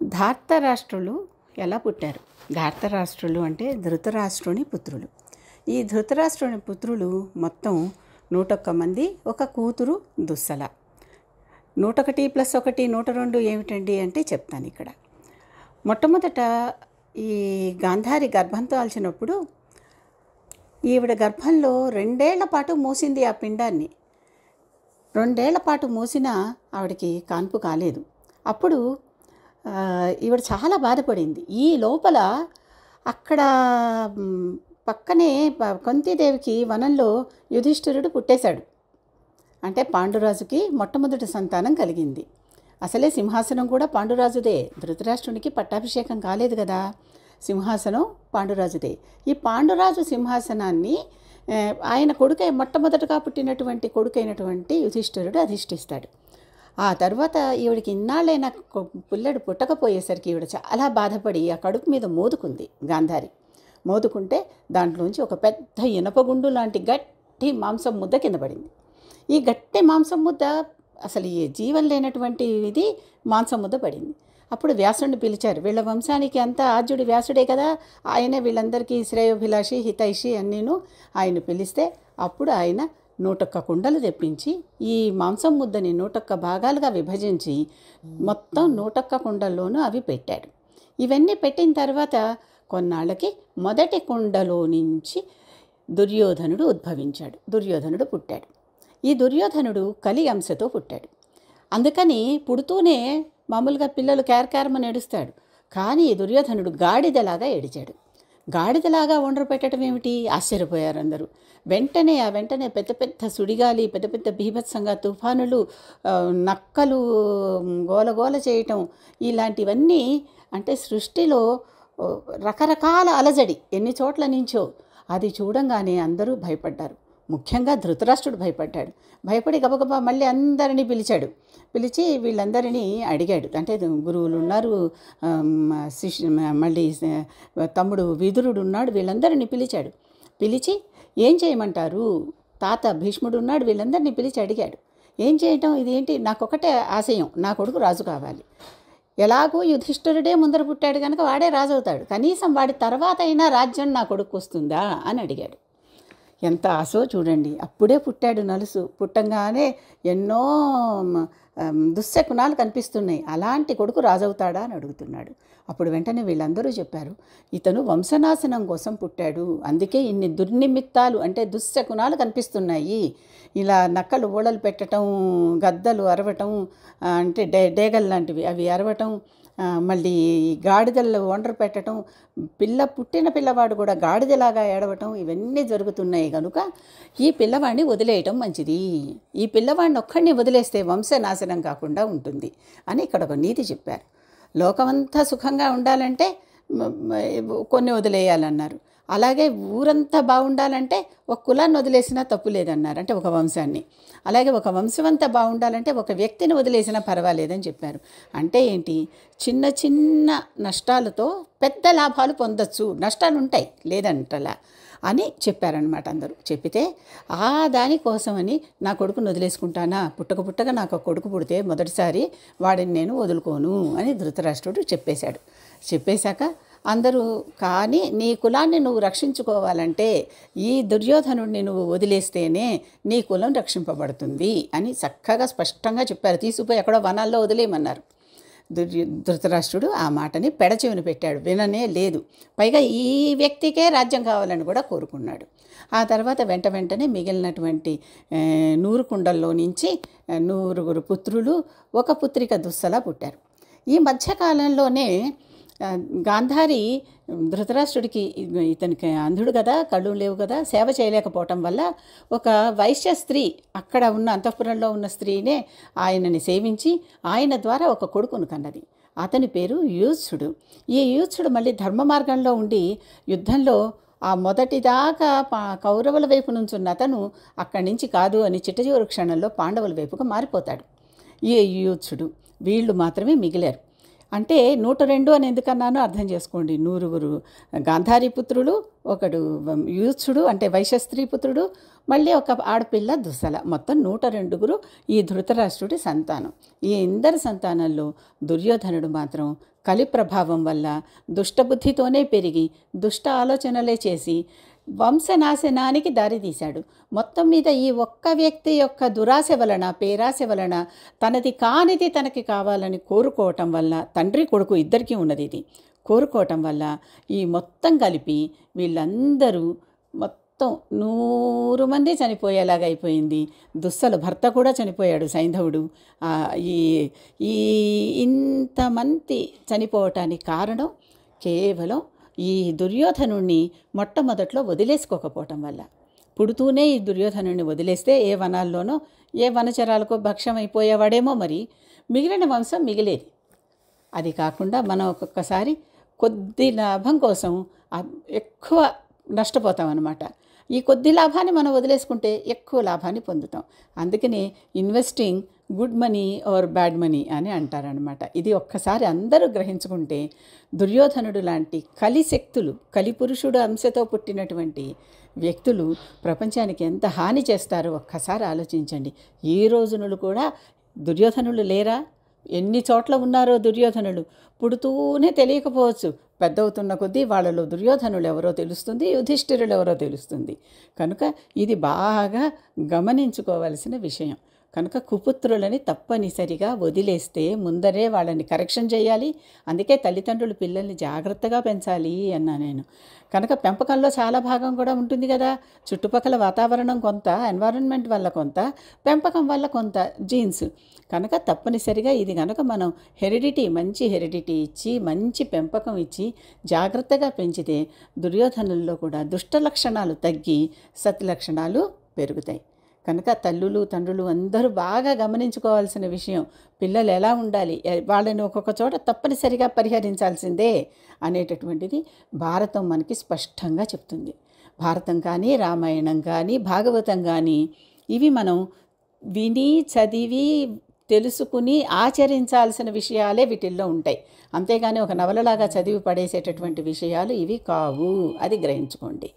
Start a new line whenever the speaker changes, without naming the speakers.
ధార్తరాష్ట్రులు ఎలా పుట్టారు? ధార్తరాష్ట్రులు అంటే ధృతరాష్ట్రుని పుత్రులు. ఈ ధృతరాష్ట్రుని పుత్రులు మొత్తం 101 మంది, ఒక కూతురు దుస్సల. 101 + 1 102 ఏమిటండి అంటే చెప్తాను ఇక్కడ. మొట్టమొదట ఈ గాంధారి గర్భంతో ఆల్చినప్పుడు ఈవిడ గర్భంలో 2 ఏళ్ల పాటు మోసింది ఆ పిండాన్ని. 2 ఏళ్ల పాటు మోసినా ఆవిడకి కాన్పు కాలేదు. అప్పుడు ఈవిడ చాలా బాధపడింది. ఈ లోపల అక్కడ పక్కనే కుంతీదేవికి వనంలో యుధిష్ఠిరుడు పుట్టేశాడు. అంటే పాండురాజుకి మొట్టమొదటి సంతానం కలిగింది. అసలే సింహాసనం కూడా పాండురాజుదే. ధృతరాష్ట్రునికి పట్టాభిషేకం కాలేదు కదా, సింహాసనం పాండురాజుదే. ఈ పాండురాజు సింహాసనాన్ని ఆయన కొడుకై మొట్టమొదటగా పుట్టినటువంటి కొడుకైనటువంటి యుధిష్ఠిరుడు అధిష్ఠిస్తాడు. ఆ తర్వాత ఈవిడికి ఇన్నాళ్ళైనా పుల్లడు పుట్టకపోయేసరికి ఈవిడ చాలా బాధపడి ఆ కడుపు మీద మోదుకుంది గాంధారి. మోదుకుంటే దాంట్లోంచి ఒక పెద్ద ఇనపగుండు లాంటి గట్టి మాంసం ముద్ద కింద పడింది. ఈ గట్టి మాంసం ముద్ద అసలు ఈ జీవం లేనటువంటి ఇది మాంసం ముద్ద పడింది. అప్పుడు వ్యాసుడిని పిలిచారు. వీళ్ళ వంశానికి అంతా ఆద్యుడు వ్యాసుడే కదా, ఆయనే వీళ్ళందరికీ శ్రేయోభిలాషి హితైషి అన్నీను. ఆయన పిలిస్తే అప్పుడు ఆయన 101 కుండలు తెప్పించి ఈ మాంసం ముద్దని 101 భాగాలుగా విభజించి మొత్తం 101 కుండల్లోనూ అవి పెట్టాడు. ఇవన్నీ పెట్టిన తర్వాత కొన్నాళ్ళకి మొదటి కుండలో నుంచి దుర్యోధనుడు ఉద్భవించాడు. దుర్యోధనుడు పుట్టాడు. ఈ దుర్యోధనుడు కలి అంశతో పుట్టాడు. అందుకని పుడుతూనే మామూలుగా పిల్లలు క్యారమని ఏడుస్తాడు. కానీ ఈ దుర్యోధనుడు గాడిదలాగా ఏడిచాడు. గాడిదలాగా ఒండ్రు పెట్టడం ఏమిటి? ఆశ్చర్యపోయారు అందరూ. వెంటనే పెద్ద పెద్ద సుడిగాలి, పెద్ద పెద్ద బీభత్సంగా తుఫానులు, నక్కలు గోలగోల చేయటం, ఇలాంటివన్నీ అంటే సృష్టిలో రకరకాల అలజడి ఎన్ని చోట్ల నుంచో అది చూడంగానే అందరూ భయపడ్డారు. ముఖ్యంగా ధృతరాష్ట్రుడు భయపడ్డాడు. భయపడి గబగబా మళ్ళీ అందరినీ పిలిచి వీళ్ళందరినీ అడిగాడు. అంటే గురువులు ఉన్నారు, మళ్ళీ తమ్ముడు విదురుడు ఉన్నాడు, వీళ్ళందరినీ పిలిచాడు. పిలిచి ఏం చేయమంటారు? తాత భీష్ముడు ఉన్నాడు, వీళ్ళందరినీ పిలిచి అడిగాడు. ఏం చేయటం? ఇదేంటి? నాకొకటే ఆశయం, నా కొడుకు రాజు కావాలి. ఎలాగూ యుధిష్ఠిరుడే ముందర పుట్టాడు కనుక వాడే రాజు అవుతాడు, కనీసం వాడి తర్వాత అయినా రాజ్యం నా కొడుకు వస్తుందా అని అడిగాడు. ఎంత ఆశో చూడండి. అప్పుడే పుట్టాడు నలుసు. పుట్టంగానే ఎన్నో దుశ్శకునాలు కనిపిస్తున్నాయి. అలాంటి కొడుకు రాజవుతాడా అని అడుగుతున్నాడు. అప్పుడు వెంటనే వీళ్ళందరూ చెప్పారు, ఇతను వంశనాశనం కోసం పుట్టాడు, అందుకే ఇన్ని దుర్నిమిత్తాలు అంటే దుశ్శకునాలు కనిపిస్తున్నాయి. ఇలా నక్కలు ఊళలు పెట్టడం, గద్దలు అరవటం, అంటే డేగలు లాంటివి అవి అరవటం, మళ్ళీ గాడిదల్లో ఒండ్ర పెట్టడం, పుట్టిన పిల్లవాడు కూడా గాడిదలాగా ఏడవటం, ఇవన్నీ జరుగుతున్నాయి కనుక ఈ పిల్లవాడిని వదిలేయటం మంచిది. ఈ పిల్లవాడిని ఒక్కడిని వదిలేస్తే వంశనాశనం కాకుండా ఉంటుంది అని ఇక్కడ ఒక నీతి చెప్పారు. లోకమంతా సుఖంగా ఉండాలంటే కొన్ని వదిలేయాలన్నారు. అలాగే ఊరంతా బాగుండాలంటే ఒక కులాన్ని వదిలేసినా తప్పు లేదన్నారు, అంటే ఒక వంశాన్ని. అలాగే ఒక వంశం అంతా బాగుండాలంటే ఒక వ్యక్తిని వదిలేసినా పర్వాలేదని చెప్పారు. అంటే ఏంటి? చిన్న చిన్న నష్టాలతో పెద్ద లాభాలు పొందొచ్చు, నష్టాలు ఉంటాయి లేదంటలా అని చెప్పారనమాట అందరూ. చెప్పితే దానికోసమని నా కొడుకుని వదిలేసుకుంటానా? పుట్టక నాకు కొడుకు పుడితే మొదటిసారి వాడిని నేను వదులుకోను అని ధృతరాష్ట్రుడు చెప్పేశాడు. చెప్పేశాక అందరూ, కానీ నీ కులాన్ని నువ్వు రక్షించుకోవాలంటే ఈ దుర్యోధనుడిని నువ్వు వదిలేస్తేనే నీ కులం రక్షింపబడుతుంది అని చక్కగా స్పష్టంగా చెప్పారు. తీసుకుపోయి ఎక్కడో వనాల్లో వదిలేయమన్నారు. ధృతరాష్ట్రుడు ఆ మాటని పెడచెవిన పెట్టాడు, విననే లేదు. పైగా ఈ వ్యక్తికే రాజ్యం కావాలని కూడా కోరుకున్నాడు. ఆ తర్వాత వెంటనే మిగిలినటువంటి 100 కుండల్లో నుంచి 100 పుత్రులు, ఒక పుత్రిక దుస్సల పుట్టారు. ఈ మధ్యకాలంలోనే గాంధారి ధృతరాష్ట్రుడికి, ఇతనికి అంధుడు కదా, కళ్ళు లేవు కదా, సేవ చేయలేకపోవటం వల్ల ఒక వైశ్య స్త్రీ, అక్కడ ఉన్న అంతఃపురంలో ఉన్న స్త్రీనే ఆయనని సేవించి ఆయన ద్వారా ఒక కొడుకును కన్నది. అతని పేరు యూత్సుడు. ఈ యూత్సుడు మళ్ళీ ధర్మ మార్గంలో ఉండి యుద్ధంలో ఆ మొదటిదాకా కౌరవుల వైపు నుంచున్న అతను అక్కడి నుంచి కాదు అని చిట్టచివరి క్షణంలో పాండవుల వైపుగా మారిపోతాడు. ఈ యూత్సుడు, వీళ్ళు మాత్రమే మిగిలారు. అంటే 102 అని ఎందుకన్నానో అర్థం చేసుకోండి. 100 గాంధారీ పుత్రులు, ఒకడు యూత్సుడు అంటే వైశ్యస్త్రీ పుత్రుడు, మళ్ళీ ఒక ఆడపిల్ల దుస్సల, మొత్తం 102 ఈ ధృతరాష్ట్రుడి సంతానం. ఈ ఇందరి సంతానంలో దుర్యోధనుడు మాత్రం కలి ప్రభావం వల్ల దుష్టబుద్ధితోనే పెరిగి దుష్ట ఆలోచనలే చేసి వంశనాశనానికి దారితీశాడు. మొత్తం మీద ఈ ఒక్క వ్యక్తి యొక్క దురాశ వలన, పేరాశ వలన, తనది కానిది తనకి కావాలని కోరుకోవటం వల్ల, తండ్రి కొడుకు ఇద్దరికీ ఉన్నది ఇది, కోరుకోవటం వల్ల ఈ మొత్తం కలిపి వీళ్ళందరూ మొత్తం 100 మంది చనిపోయేలాగా అయిపోయింది. దుస్సల భర్త కూడా చనిపోయాడు, సైంధవుడు. ఈ ఈ ఇంతమంది చనిపోవటానికి కారణం కేవలం ఈ దుర్యోధనుణ్ణి మొట్టమొదట్లో వదిలేసుకోకపోవటం వల్ల. పుడుతూనే ఈ దుర్యోధనుణ్ణి వదిలేస్తే ఏ వనాల్లోనో ఏ వనచరాలకో భక్ష్యం అయిపోయేవాడేమో, మరి మిగిలిన వంశం మిగిలేది. అది కాకుండా మనం ఒక్కొక్కసారి కొద్ది లాభం కోసం ఎక్కువ నష్టపోతాం అన్నమాట. ఈ కొద్ది లాభాన్ని మనం వదిలేసుకుంటే ఎక్కువ లాభాన్ని పొందుతాం. అందుకని investing good money are bad money అని అంటారనమాట. ఇది ఒక్కసారి అందరూ గ్రహించుకుంటే దుర్యోధనుడు లాంటి కలిశక్తులు, కలిపురుషుడు అంశతో పుట్టినటువంటి వ్యక్తులు ప్రపంచానికి ఎంత హాని చేస్తారో ఒక్కసారి ఆలోచించండి. ఈ రోజునులు కూడా దుర్యోధనులు లేరా? ఎన్ని చోట్ల ఉన్నారో దుర్యోధనులు. పుడుతూనే తెలియకపోవచ్చు, పెద్దవుతున్న కొద్దీ వాళ్ళలో దుర్యోధనులు ఎవరో తెలుస్తుంది, యుధిష్ఠిరులు ఎవరో తెలుస్తుంది. కనుక ఇది బాగా గమనించుకోవలసిన విషయం. కనుక కుపుత్రులని తప్పనిసరిగా వదిలేస్తే ముందరే వాళ్ళని కరెక్షన్ చేయాలి. అందుకే తల్లిదండ్రులు పిల్లల్ని జాగ్రత్తగా పెంచాలి అన్నా నేను. కనుక పెంపకంలో చాలా భాగం కూడా ఉంటుంది కదా. చుట్టుపక్కల వాతావరణం కొంత, ఎన్వైరన్మెంట్ వల్ల కొంత, పెంపకం వల్ల కొంత, జీన్స్. కనుక తప్పనిసరిగా ఇది కనుక మనం మంచి హెరిడిటీ ఇచ్చి, మంచి పెంపకం ఇచ్చి జాగ్రత్తగా పెంచితే దుర్యోధనుల్లో కూడా దుష్ట లక్షణాలు తగ్గి సత్లక్షణాలు పెరుగుతాయి. కనుక తల్లులు తండ్రులు అందరూ బాగా గమనించుకోవాల్సిన విషయం, పిల్లలు ఎలా ఉండాలి, వాళ్ళని ఒక్కొక్క చోట తప్పనిసరిగా పరిహరించాల్సిందే అనేటటువంటిది భారతం మనకి స్పష్టంగా చెప్తుంది. భారతం కానీ, రామాయణం కానీ, భాగవతం కానీ ఇవి మనం విని, చదివి, తెలుసుకుని ఆచరించాల్సిన విషయాలే వీటిల్లో ఉంటాయి. అంతేగాని ఒక నవలలాగా చదివి పడేసేటటువంటి విషయాలు ఇవి కావు. అది గ్రహించుకోండి.